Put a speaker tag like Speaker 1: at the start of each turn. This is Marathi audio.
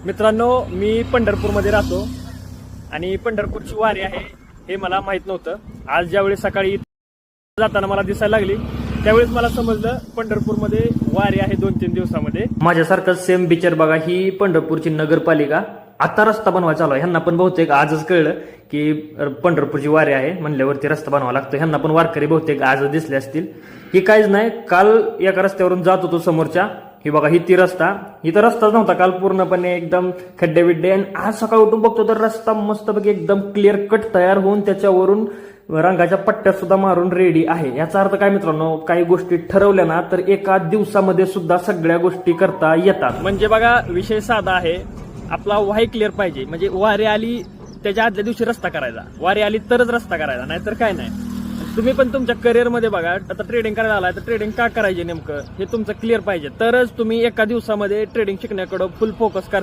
Speaker 1: मित्रांनो, मी पंढरपूरमध्ये राहतो आणि पंढरपूरची वारी आहे हे मला माहित नव्हतं. आज ज्यावेळेस सकाळी जाताना मला दिसायला लागली त्यावेळेस मला समजलं पंढरपूरमध्ये वारी आहे 2-3 दिवसामध्ये. माझ्यासारखं सेम बिचार बघा, ही पंढरपूरची नगरपालिका आता रस्ता बनवायला चालू आहे. ह्यांना पण बहुतेक आजच कळलं की पंढरपूरची वारी आहे म्हणल्यावरती रस्ता बनवावा लागतो. ह्यांना पण वारकरी बहुतेक आजच दिसले असतील. ही काहीच नाही, काल एका रस्त्यावरून जात होतो समोरच्या, ही बघा ही ती रस्ता, इथं रस्ताच नव्हता काल, पूर्णपणे एकदम खड्डे बिड्डे. आणि आज सकाळी उठून बघतो तर रस्ता मस्तपैकी एकदम क्लिअर कट तयार होऊन त्याच्यावरून रंगाच्या पट्ट्या सुद्धा मारून रेडी आहे. याचा अर्थ काय मित्रांनो, काही गोष्टी ठरवल्या ना तर एका दिवसामध्ये सुद्धा सगळ्या गोष्टी करता येतात. म्हणजे बघा, विषय साधा आहे, आपला वाय क्लिअर पाहिजे. म्हणजे वारी आली त्याच्या आदल्या दिवशी रस्ता करायचा, वारी आली तरच रस्ता करायचा, नाहीतर काय नाही. तुम्ही पण तुमच्या करिअरमध्ये बघा, आता ट्रेडिंग करायला आलाय तर ट्रेडिंग का करायचे नेमकं हे तुमचं क्लिअर पाहिजे, तरच तुम्ही एका दिवसामध्ये ट्रेडिंग शिकण्याकडे फुल फोकस करता.